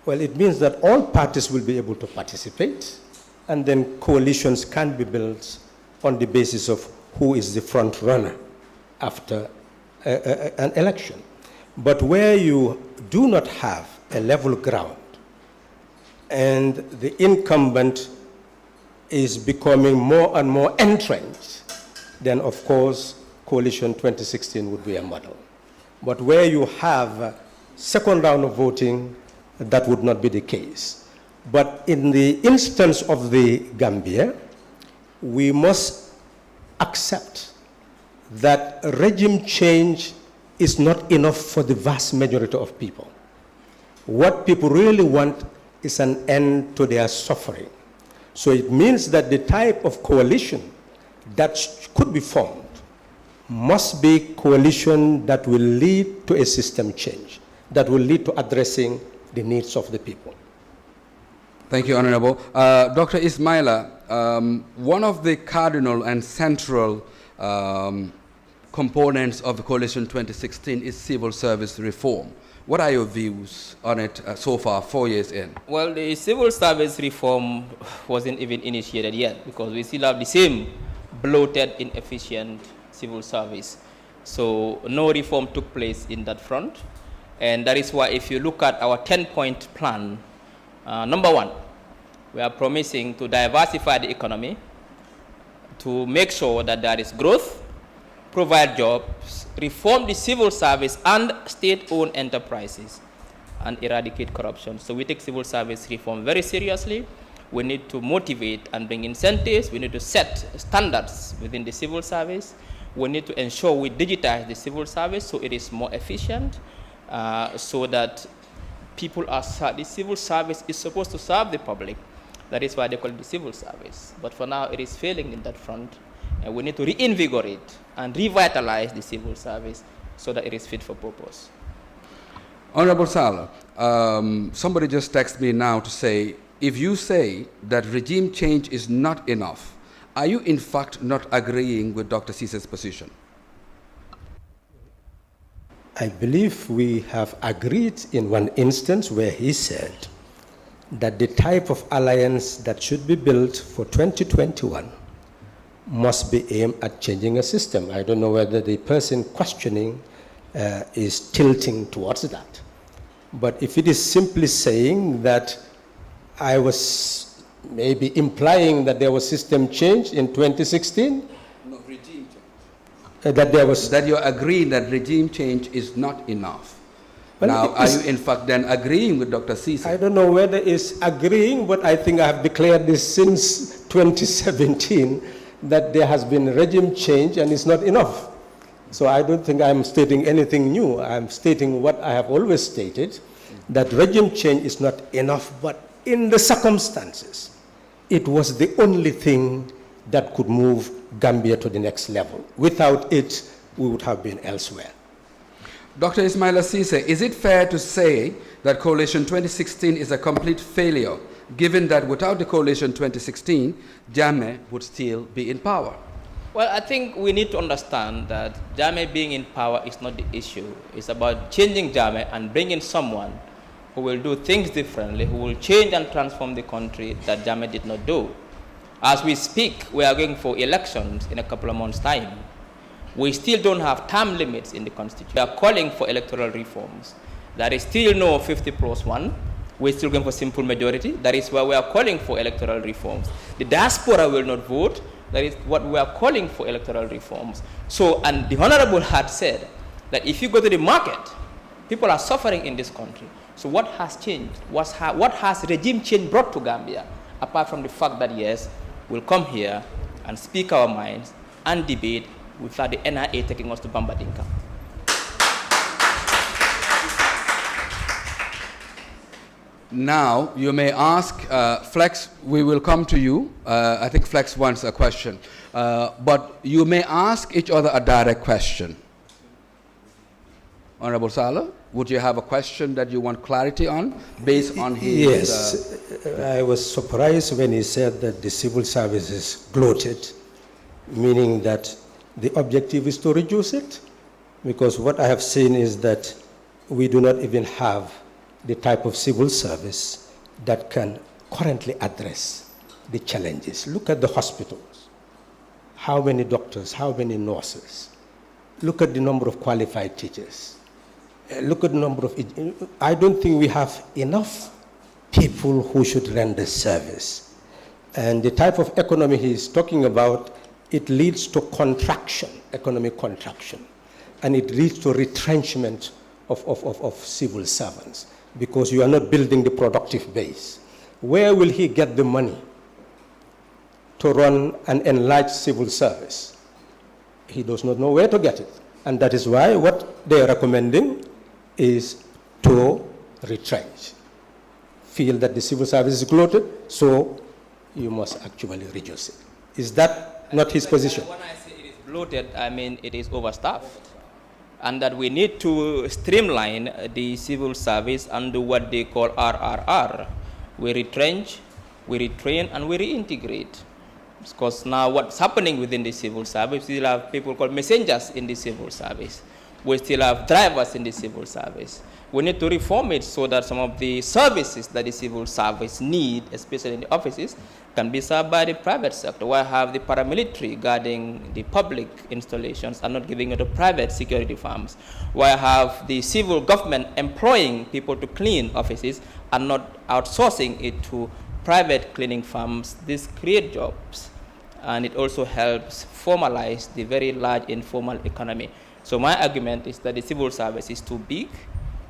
well, it means that all parties will be able to participate, and then coalitions can be built on the basis of who is the front runner after an election. But where you do not have a level ground and the incumbent is becoming more and more entrenched, then of course Coalition 2016 would be a model. But where you have a second round of voting, that would not be the case. But in the instance of the Gambia, we must accept that regime change is not enough for the vast majority of people. What people really want is an end to their suffering. So it means that the type of coalition that could be formed must be coalition that will lead to a system change, that will lead to addressing the needs of the people. Thank you, Honorable. Dr. Ismaila, one of the cardinal and central components of the Coalition 2016 is civil service reform. What are your views on it so far, 4 years in? Well, the civil service reform wasn't even initiated yet because we still have the same bloated, inefficient civil service. So no reform took place in that front. And that is why if you look at our 10-point plan, number 1, we are promising to diversify the economy, to make sure that there is growth, provide jobs, reform the civil service and state-owned enterprises, and eradicate corruption. So we take civil service reform very seriously. We need to motivate and bring incentives. We need to set standards within the civil service. We need to ensure we digitize the civil service so it is more efficient, so that people are, the civil service is supposed to serve the public. That is why they call it the civil service. But for now, it is failing in that front. And we need to reinvigorate and revitalize the civil service so that it is fit for purpose. Honorable Sallah, somebody just texted me now to say, if you say that regime change is not enough, are you in fact not agreeing with Dr. Ceesay's position? I believe we have agreed in one instance where he said that the type of alliance that should be built for 2021 must be aimed at changing a system. I don't know whether the person questioning is tilting towards that. But if it is simply saying that I was maybe implying that there was system change in 2016, no, regime change. That you're agreeing that regime change is not enough. Well, now, are you in fact then agreeing with Dr. Ceesay? I don't know whether it's agreeing, but I think I have declared this since 2017 that there has been regime change and it's not enough. So I don't think I'm stating anything new. I'm stating what I have always stated, that regime change is not enough, but in the circumstances, it was the only thing that could move Gambia to the next level. Without it, we would have been elsewhere. Dr. Ismaila Ceesay, is it fair to say that Coalition 2016 is a complete failure, given that without the Coalition 2016, Jammeh would still be in power? Well, I think we need to understand that Jammeh being in power is not the issue. It's about changing Jammeh and bringing someone who will do things differently, who will change and transform the country that Jammeh did not do. As we speak, we are going for elections in a couple of months' time. We still don't have term limits in the Constitution. We are calling for electoral reforms. There is still no 50+1. We're still going for simple majority. That is why we are calling for electoral reforms. The diaspora will not vote. That is what we are calling for, electoral reforms. So, and the Honorable had said that if you go to the market, people are suffering in this country. So what has changed? What has regime change brought to Gambia? Apart from the fact that, yes, we'll come here and speak our minds and debate without the NIA taking us to Bambadinka. Now, you may ask, Flex, we will come to you. I think Flex wants a question. But you may ask each other a direct question. Honorable Sallah, would you have a question that you want clarity on based on his... Yes. I was surprised when he said that the civil service is bloated, meaning that the objective is to reduce it. Because what I have seen is that we do not even have the type of civil service that can currently address the challenges. Look at the hospitals. How many doctors, how many nurses? Look at the number of qualified teachers. Look at the number of... I don't think we have enough people who should render service. And the type of economy he's talking about, it leads to contraction, economic contraction. And it leads to retrenchment of civil servants, because you are not building the productive base. Where will he get the money to run an enlarged civil service? He does not know where to get it. And that is why what they are recommending is to retrench. Feel that the civil service is bloated, so you must actually reduce it. Is that not his position? When I say it is bloated, I mean it is overstaffed. And that we need to streamline the civil service and do what they call RRR. We retrench, we retrain, and we reintegrate. Because now what's happening within the civil service, we still have people called messengers in the civil service. We still have drivers in the civil service. We need to reform it so that some of the services that the civil service need, especially in the offices, can be served by the private sector. Why have the paramilitary guarding the public installations and not giving it to private security firms? Why have the civil government employing people to clean offices and not outsourcing it to private cleaning firms? This creates jobs, and it also helps formalize the very large informal economy. So my argument is that the civil service is too big.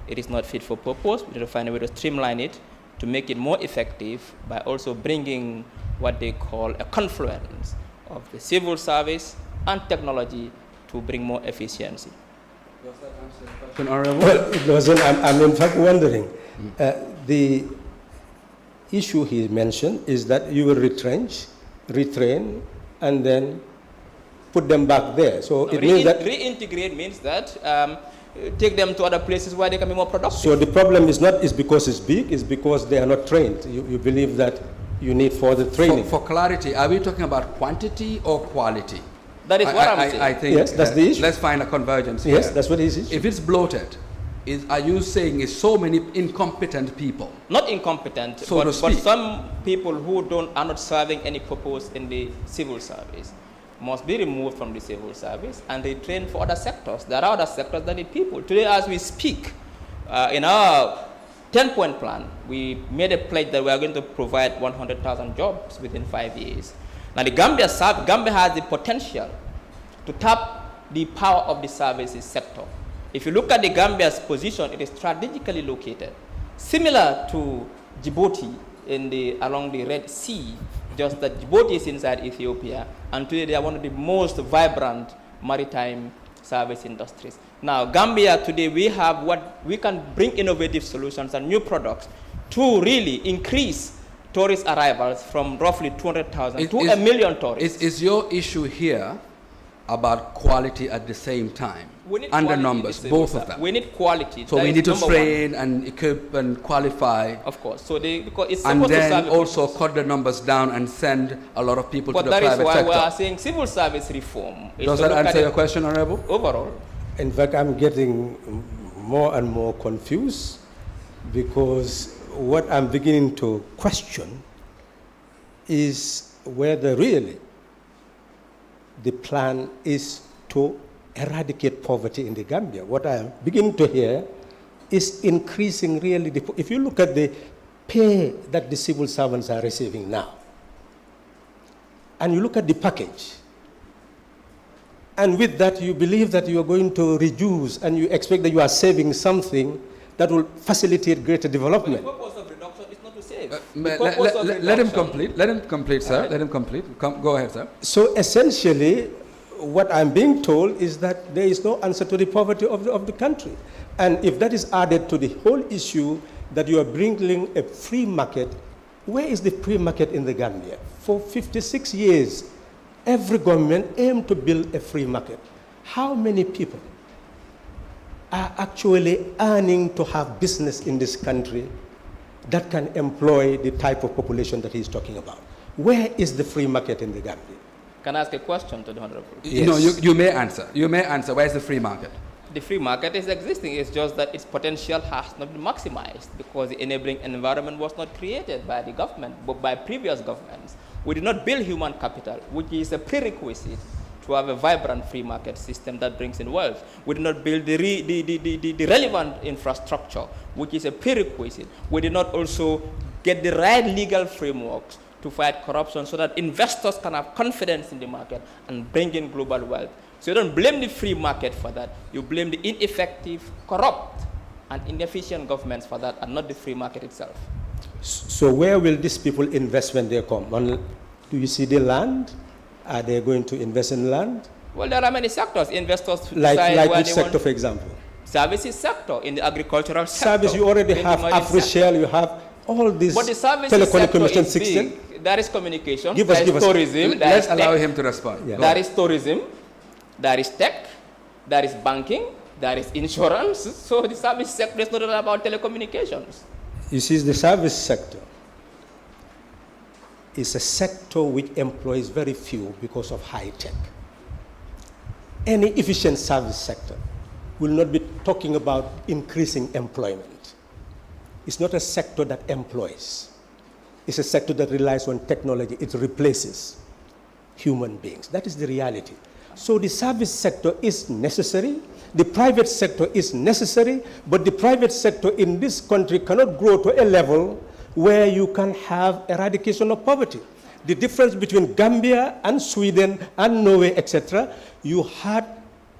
It is not fit for purpose. We need to find a way to streamline it, to make it more effective by also bringing what they call a confluence of the civil service and technology to bring more efficiency. Does that answer the question, Honorable? Well, it doesn't. I'm in fact wondering. The issue he mentioned is that you will retrench, retrain, and then put them back there. So it means that... Reintegrate means that take them to other places where they can be more productive. So the problem is not because it's big, it's because they are not trained. You believe that you need further training. For clarity, are we talking about quantity or quality? That is what I'm saying. I think yes, that's the issue. Let's find a convergence Yes, here. that's what it is. If it's bloated, are you saying it's so many incompetent people? Not incompetent, so but some people who are not serving any purpose in the civil service must be removed from the civil service and they train for other sectors. There are other sectors that need people. Today, as we speak, in our 10-point plan, we made a pledge that we are going to provide 100,000 jobs within 5 years. Now, the Gambia has the potential to tap the power of the services sector. If you look at the Gambia's position, it is strategically located, similar to Djibouti along the Red Sea, just that Djibouti is inside Ethiopia, and today they are one of the most vibrant maritime service industries. Now, Gambia today, we can bring innovative solutions and new products to really increase tourist arrivals from roughly 200,000 to 1 million tourists. Is your issue here about quality at the same time? and the numbers, both of them. We need quality. So that we is need to number train and equip and qualify. Of course. So because it's and supposed to then serve also cut the numbers down and send a lot of people to the private sector. But that is why we are saying civil service reform. Does that answer your question, Honorable? Overall. In fact, I'm getting more and more confused because what I'm beginning to question is whether really the plan is to eradicate poverty in the Gambia. What I am beginning to hear is increasing really if you look at the pay that the civil servants are receiving now, and you look at the package, and with that you believe that you are going to reduce and you expect that you are saving something that will facilitate greater development. But the purpose of reduction is not to save. Let him complete. Let him complete, sir. Let him complete. Go ahead, sir. So essentially, what I'm being told is that there is no answer to the poverty of the country. And if that is added to the whole issue that you are bringing a free market, where is the free market in the Gambia? For 56 years, every government aimed to build a free market. How many people are actually earning to have business in this country that can employ the type of population that he's talking about? Where is the free market in the Gambia? Can I ask a question to the Honorable? Yes. No, you may answer. You may answer. Where is the free market? The free market is existing. It's just that its potential has not been maximized because the enabling environment was not created by the government, but by previous governments. We did not build human capital, which is a prerequisite to have a vibrant free market system that brings in wealth. We did not build the relevant infrastructure, which is a prerequisite. We did not also get the right legal frameworks to fight corruption so that investors can have confidence in the market and bring in global wealth. So you don't blame the free market for that. You blame the ineffective, corrupt, and inefficient governments for that, and not the free market itself. So where will these people invest when they come? Do you see the land? Are they going to invest in land? Well, there are many sectors. Investors like which sector, for example? Services sector, in the agricultural sector. Service, you already have AfriShell, you have all these telecommunication system. There is communication, give there us, is tourism. Let's allow him to respond. Yeah. There is tourism, there is tech, there is banking, there is insurance. So the service sector is not all about telecommunications. You see, the service sector is a sector which employs very few because of high tech. Any efficient service sector will not be talking about increasing employment. It's not a sector that employs. It's a sector that relies on technology. It replaces human beings. That is the reality. So the service sector is necessary. The private sector is necessary, but the private sector in this country cannot grow to a level where you can have eradication of poverty. The difference between Gambia and Sweden and Norway, etc., you had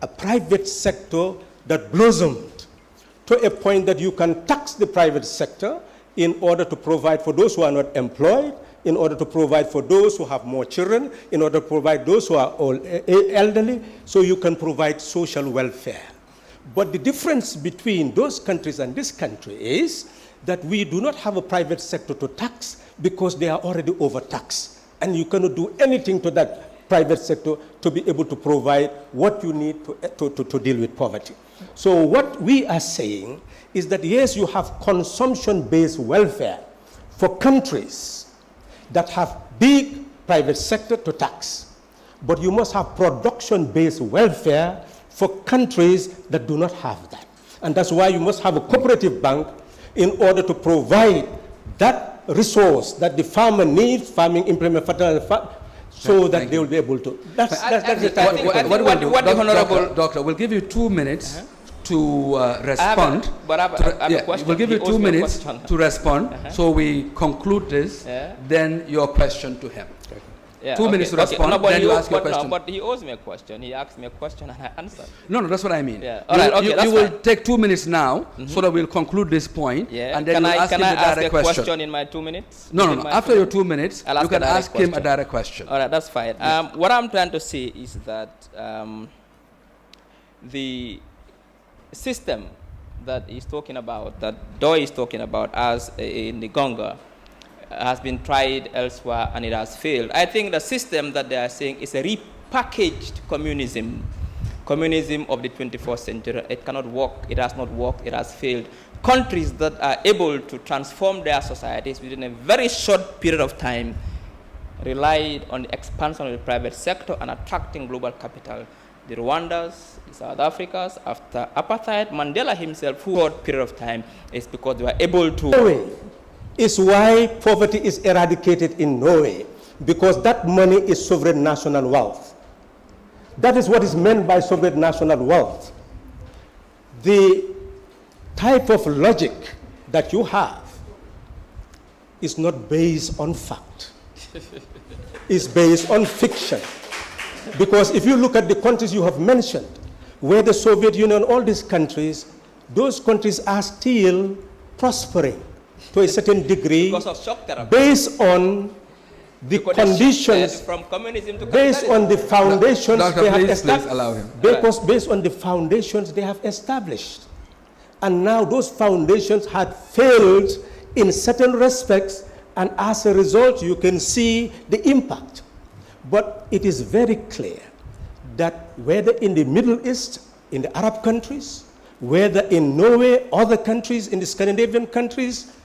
a private sector that blossomed to a point that you can tax the private sector in order to provide for those who are not employed, in order to provide for those who have more children, in order to provide those who are elderly, so you can provide social welfare. But the difference between those countries and this country is that we do not have a private sector to tax because they are already overtaxed. And you cannot do anything to that private sector to be able to provide what you need to deal with poverty. So what we are saying is that yes, you have consumption-based welfare for countries that have big private sector to tax. But you must have production-based welfare for countries that do not have that. And that's why you must have a cooperative bank in order to provide that resource that the farmer needs, farming implement fertilizer, so that they will be able to. That's the type of what we'll do. Doctor, we'll give you 2 minutes to respond. We'll give you 2 minutes to respond. So we conclude this, then your question to him. Yeah, 2 minutes to respond, then you ask your question. But he owes me a question. He asked me a question and I answered. No, that's what I mean. Yeah. All right, okay, you will take 2 minutes now, so that we'll conclude this point, and then you'll ask him a direct question. In my 2 minutes? No. After your 2 minutes, you can ask him a direct question. All right, that's fine. Yes. What I'm trying to say is that the system that he's talking about, that Doi is talking about as in the Gonga, has been tried elsewhere and it has failed. I think the system that they are saying is a repackaged communism communism of the 21st century. It cannot work. It has not worked. It has failed. Countries that are able to transform their societies within a very short period of time relied on the expansion of the private sector and attracting global capital. The Rwandas, the South Africas, after apartheid, Mandela himself, who short period of time, is because they were able to. Norway is why poverty is eradicated in Norway, because that money is sovereign national wealth. That is what is meant by sovereign national wealth. The type of logic that you have is not based on fact. It's based on fiction. Because if you look at the countries you have mentioned, where the Soviet Union, all these countries, those countries are still prospering to a certain degree because of shock therapy. Based on the conditions, from communism to based on the foundations they have established. Allow him. Because based on the foundations they have established. And now those foundations had failed in certain respects, and as a result you can see the impact. But it is very clear that whether in the Middle East, in the Arab countries, whether in Norway, other countries, in the Scandinavian countries,